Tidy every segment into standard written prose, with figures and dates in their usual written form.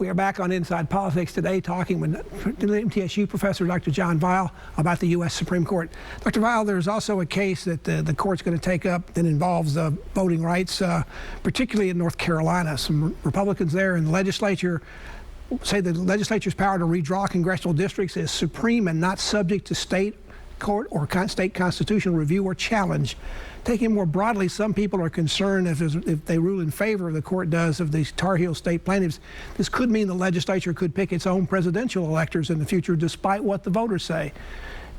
We are back on Inside Politics today talking with MTSU professor Dr. John Weil about the U.S. Supreme Court. Dr. Weil, there's also a case that the court's going to take up that involves voting rights, particularly in North Carolina. Some Republicans there in the legislature say the legislature's power to redraw congressional districts is supreme and not subject to state court or state constitutional review or challenge. Taking more broadly, some people are concerned if they rule in favor, the court does, of these Tar Heel state plaintiffs, this could mean the legislature could pick its own presidential electors in the future despite what the voters say.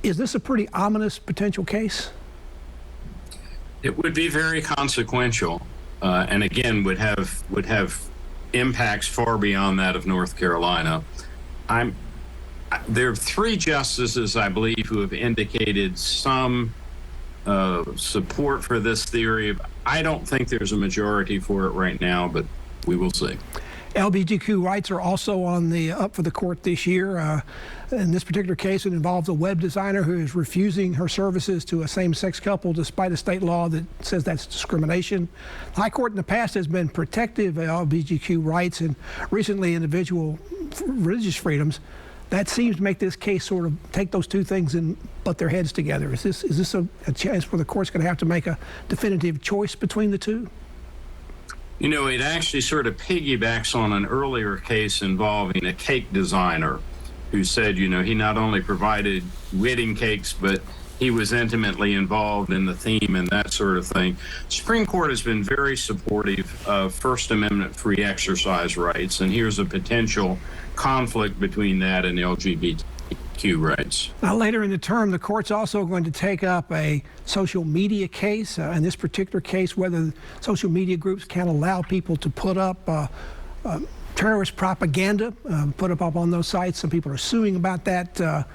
Is this a pretty ominous potential case? It would be very consequential, and again would have impacts far beyond that of North Carolina. There are three justices, I believe, who have indicated some support for this theory. I don't think there's a majority for it right now, but we will see. LGBTQ rights are also on the up for the court this year. In this particular case, it involves a web designer who is refusing her services to a same-sex couple despite a state law that says that's discrimination. The High Court in the past has been protective of LGBTQ rights and recently individual religious freedoms. That seems to make this case sort of take those two things and butt their heads together. Is this a chance where the court's going to have to make a definitive choice between the two? You know, it actually sort of piggybacks on an earlier case involving a cake designer who said, you know, he not only provided wedding cakes, but he was intimately involved in the theme and that sort of thing. Supreme Court has been very supportive of First Amendment free exercise rights, and here's a potential conflict between that and LGBTQ rights. Now, later in the term, the court's also going to take up a social media case. In this particular case, whether social media groups can allow people to put up terrorist propaganda, put up on those sites. Some people are suing about that.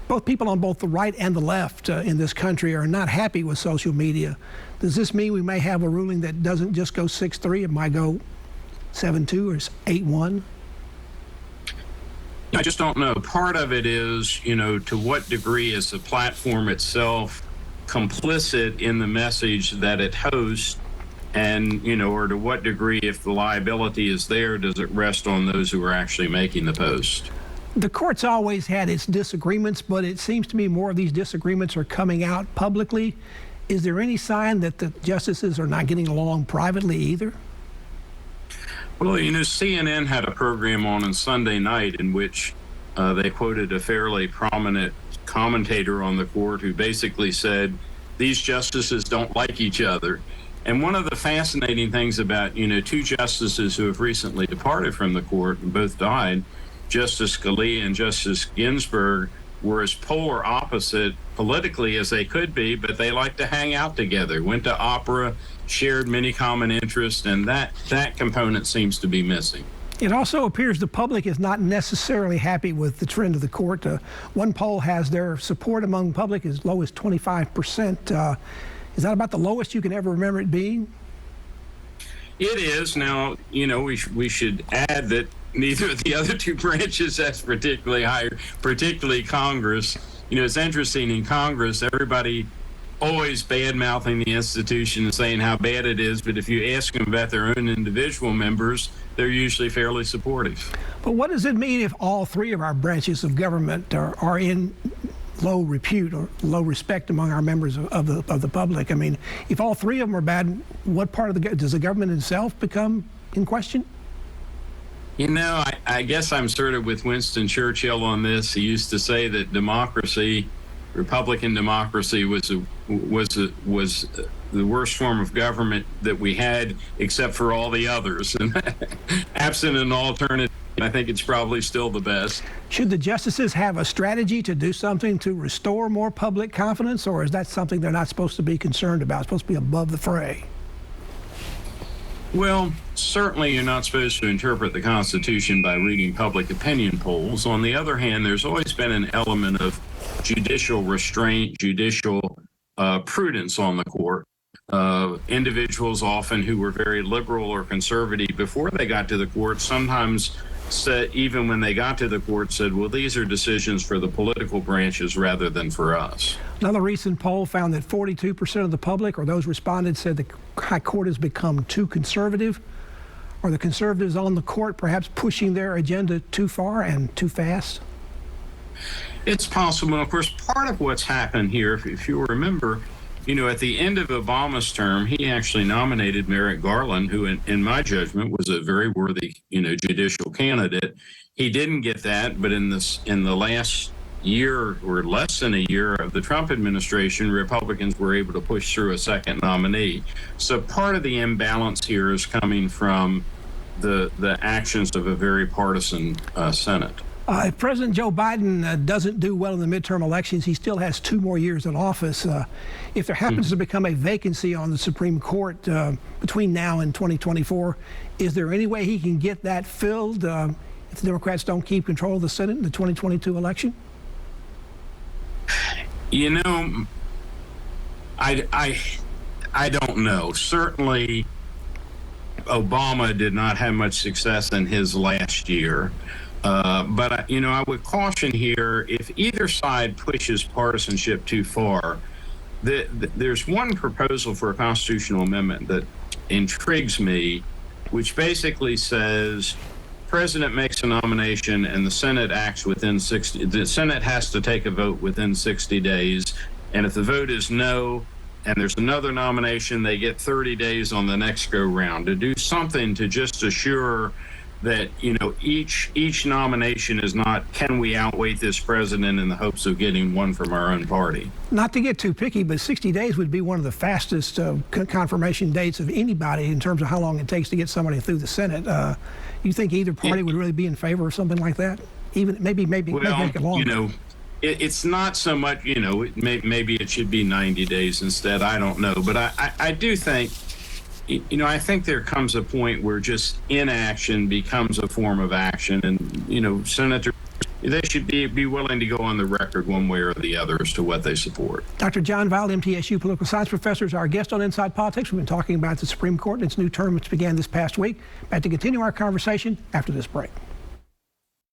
Both people on both the right and the left in this country are not happy with social media. Does this mean we may have a ruling that doesn't just go 6-3, it might go 7-2 or 8-1? I just don't know. Part of it is, you know, to what degree is the platform itself complicit in the message that it hosts, and, you know, or to what degree, if the liability is there, does it rest on those who are actually making the post? The court's always had its disagreements, but it seems to me more of these disagreements are coming out publicly. Is there any sign that the justices are not getting along privately either? Well, you know, CNN had a program on Sunday night in which they quoted a fairly prominent commentator on the court who basically said, these justices don't like each other. And one of the fascinating things about, you know, two justices who have recently departed from the court and both died, Justice Scalia and Justice Ginsburg, were as polar opposite politically as they could be, but they like to hang out together, went to opera, shared many common interests, and that component seems to be missing. It also appears the public is not necessarily happy with the trend of the court. One poll has their support among the public as low as 25%. Is that about the lowest you can ever remember it being? It is. Now, you know, we should add that neither of the other two branches has particularly high, particularly Congress. You know, it's interesting, in Congress, everybody always bad-mouthing the institution and saying how bad it is, but if you ask them about their own individual members, they're usually fairly supportive. But what does it mean if all three of our branches of government are in low repute or low respect among our members of the public? I mean, if all three of them are bad, what part of does the government itself become in question? You know, I guess I'm sort of with Winston Churchill on this. He used to say that democracy, Republican democracy, was the worst form of government that we had, except for all the others. And absent an alternative, I think it's probably still the best. Should the justices have a strategy to do something to restore more public confidence, or is that something they're not supposed to be concerned about? It's supposed to be above the fray? Well, certainly you're not supposed to interpret the Constitution by reading public opinion polls. On the other hand, there's always been an element of judicial restraint, judicial prudence on the court. Individuals often who were very liberal or conservative before they got to the court sometimes said, even when they got to the court, said, well, these are decisions for the political branches rather than for us. Another recent poll found that 42% of the public, or those respondents, said the High Court has become too conservative. Are the conservatives on the court perhaps pushing their agenda too far and too fast? It's possible. And of course, part of what's happened here, if you remember, at the end of Obama's term, he actually nominated Merrick Garland, who, in my judgment, was a very worthy, judicial candidate. He didn't get that, but in the last year or less than a year of the Trump administration, Republicans were able to push through a second nominee. So part of the imbalance here is coming from the actions of a very partisan Senate. If President Joe Biden doesn't do well in the midterm elections, he still has 2 more years in office. If there happens to become a vacancy on the Supreme Court between now and 2024, is there any way he can get that filled if the Democrats don't keep control of the Senate in the 2022 election? I don't know. Certainly, Obama did not have much success in his last year. But I would caution here, if either side pushes partisanship too far, there's one proposal for a constitutional amendment that intrigues me, which basically says president makes a nomination and the Senate acts within 60. The Senate has to take a vote within 60 days, and if the vote is no, and there's another nomination, they get 30 days on the next go round to do something to just assure that each nomination is not, can we outweight this president in the hopes of getting one from our own party. Not to get too picky, but 60 days would be one of the fastest confirmation dates of anybody in terms of how long it takes to get somebody through the Senate. You think either party would really be in favor of something like that? Even maybe make it longer. It's not so much, maybe it should be 90 days instead. I don't know, but I do think. I think there comes a point where just inaction becomes a form of action, and senators, they should be willing to go on the record one way or the other as to what they support. Dr. John Weil, MTSU political science professor, is our guest on Inside Politics. We've been talking about the Supreme Court and its new term, which began this past week. Back to continue our conversation after this break.